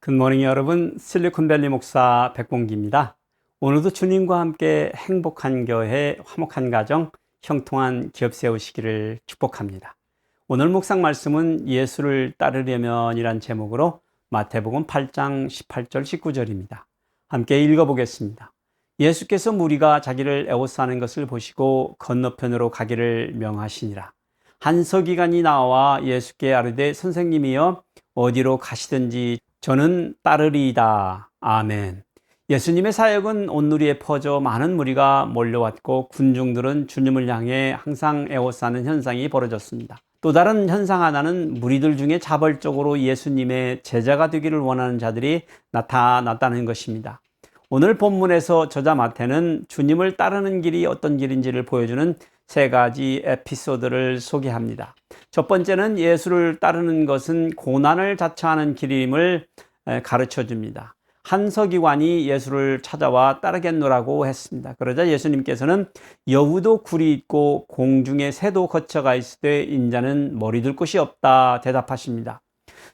굿모닝 여러분, 실리콘밸리 목사 백봉기입니다. 오늘도 주님과 함께 행복한 교회, 화목한 가정, 형통한 기업 세우시기를 축복합니다. 오늘 묵상 말씀은 예수를 따르려면 이란 제목으로 마태복음 8장 18절 19절입니다. 함께 읽어보겠습니다. 예수께서 무리가 자기를 애워싸는 것을 보시고 건너편으로 가기를 명하시니라. 한 서기관이 나와 예수께 아뢰되 선생님이여 어디로 가시든지 저는 따르리이다. 아멘. 예수님의 사역은 온누리에 퍼져 많은 무리가 몰려왔고 군중들은 주님을 향해 항상 애워싸는 현상이 벌어졌습니다. 또 다른 현상 하나는 무리들 중에 자발적으로 예수님의 제자가 되기를 원하는 자들이 나타났다는 것입니다. 오늘 본문에서 저자 마태는 주님을 따르는 길이 어떤 길인지를 보여주는 세 가지 에피소드를 소개합니다. 첫 번째는 예수를 따르는 것은 고난을 자처하는 길임을 가르쳐 줍니다. 한 서기관이 예수를 찾아와 따르겠노라고 했습니다. 그러자 예수님께서는 여우도 굴이 있고 공중에 새도 거처가 있으되 인자는 머리 둘 곳이 없다 대답하십니다.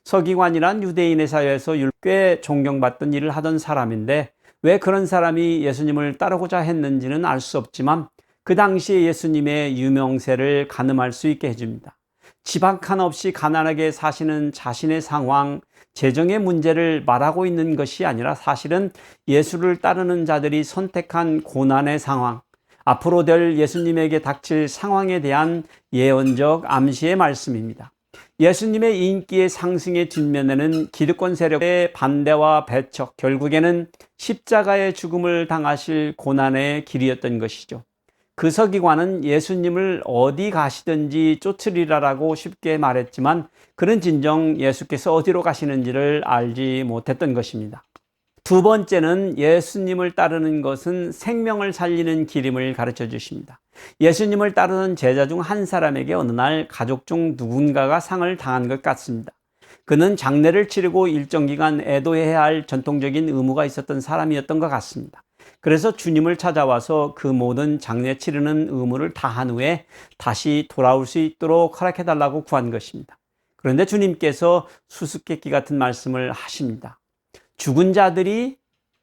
서기관이란 유대인의 사회에서 꽤 존경받던 일을 하던 사람인데 왜 그런 사람이 예수님을 따르고자 했는지는 알 수 없지만 그 당시에 예수님의 유명세를 가늠할 수 있게 해줍니다. 집 한 칸 없이 가난하게 사시는 자신의 상황, 재정의 문제를 말하고 있는 것이 아니라 사실은 예수를 따르는 자들이 선택한 고난의 상황, 앞으로 될 예수님에게 닥칠 상황에 대한 예언적 암시의 말씀입니다. 예수님의 인기의 상승의 뒷면에는 기득권 세력의 반대와 배척, 결국에는 십자가의 죽음을 당하실 고난의 길이었던 것이죠. 그 서기관은 예수님을 어디 가시든지 쫓으리라라고 쉽게 말했지만 그는 진정 예수께서 어디로 가시는지를 알지 못했던 것입니다. 두 번째는 예수님을 따르는 것은 생명을 살리는 길임을 가르쳐 주십니다. 예수님을 따르는 제자 중 한 사람에게 어느 날 가족 중 누군가가 상을 당한 것 같습니다. 그는 장례를 치르고 일정 기간 애도해야 할 전통적인 의무가 있었던 사람이었던 것 같습니다. 그래서 주님을 찾아와서 그 모든 장례 치르는 의무를 다한 후에 다시 돌아올 수 있도록 허락해달라고 구한 것입니다. 그런데 주님께서 수수께끼 같은 말씀을 하십니다. 죽은 자들이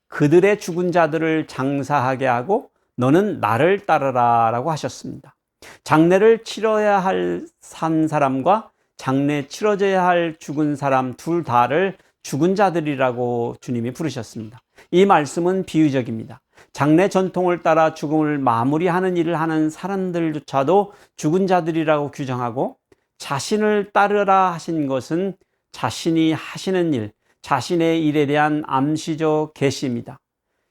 그들의 죽은 자들을 장사하게 하고 너는 나를 따르라 라고 하셨습니다. 장례를 치러야 할 산 사람과 장례 치러져야 할 죽은 사람 둘 다를 죽은 자들이라고 주님이 부르셨습니다. 이 말씀은 비유적입니다. 장례 전통을 따라 죽음을 마무리하는 일을 하는 사람들조차도 죽은 자들이라고 규정하고 자신을 따르라 하신 것은 자신이 하시는 일, 자신의 일에 대한 암시적 계시입니다.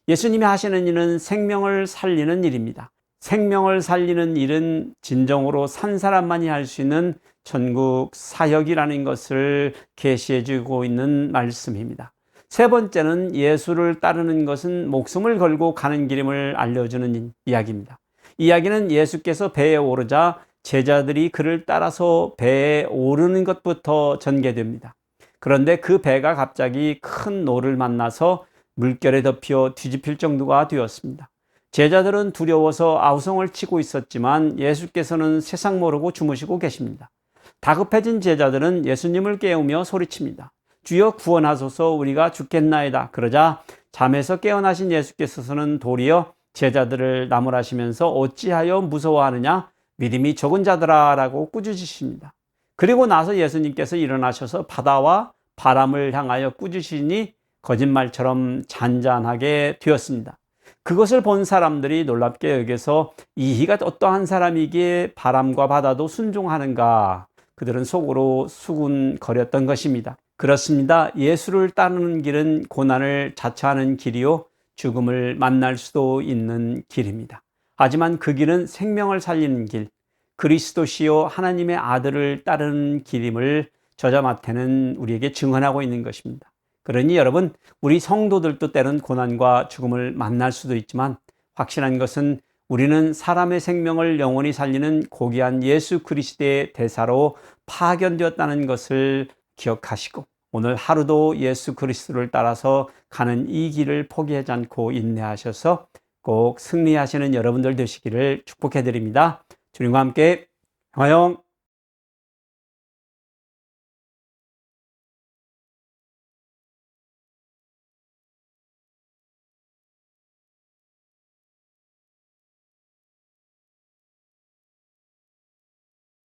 예수님이 하시는 일은 생명을 살리는 일입니다. 생명을 살리는 일은 진정으로 산 사람만이 할 수 있는 전국 사역이라는 것을 계시해 주고 있는 말씀입니다. 세 번째는 예수를 따르는 것은 목숨을 걸고 가는 길임을 알려주는 이야기입니다. 이야기는 예수께서 배에 오르자 제자들이 그를 따라서 배에 오르는 것부터 전개됩니다. 그런데 그 배가 갑자기 큰 노를 만나서 물결에 덮여 뒤집힐 정도가 되었습니다. 제자들은 두려워서 아우성을 치고 있었지만 예수께서는 세상 모르고 주무시고 계십니다. 다급해진 제자들은 예수님을 깨우며 소리칩니다. 주여 구원하소서 우리가 죽겠나이다. 그러자 잠에서 깨어나신 예수께서는 도리어 제자들을 나무라시면서 어찌하여 무서워하느냐 믿음이 적은 자들아 라고 꾸짖으십니다. 그리고 나서 예수님께서 일어나셔서 바다와 바람을 향하여 꾸짖으시니 거짓말처럼 잔잔하게 되었습니다. 그것을 본 사람들이 놀랍게 여겨서 이희가 어떠한 사람이기에 바람과 바다도 순종하는가 그들은 속으로 수군거렸던 것입니다. 그렇습니다. 예수를 따르는 길은 고난을 자처하는 길이요 죽음을 만날 수도 있는 길입니다. 하지만 그 길은 생명을 살리는 길, 그리스도시요 하나님의 아들을 따르는 길임을 저자 마태는 우리에게 증언하고 있는 것입니다. 그러니 여러분, 우리 성도들도 때론 고난과 죽음을 만날 수도 있지만 확실한 것은 우리는 사람의 생명을 영원히 살리는 고귀한 예수 그리스도의 대사로 파견되었다는 것을 기억하시고 오늘 하루도 예수 그리스도를 따라서 가는 이 길을 포기하지 않고 인내하셔서 꼭 승리하시는 여러분들 되시기를 축복해 드립니다. 주님과 함께 화영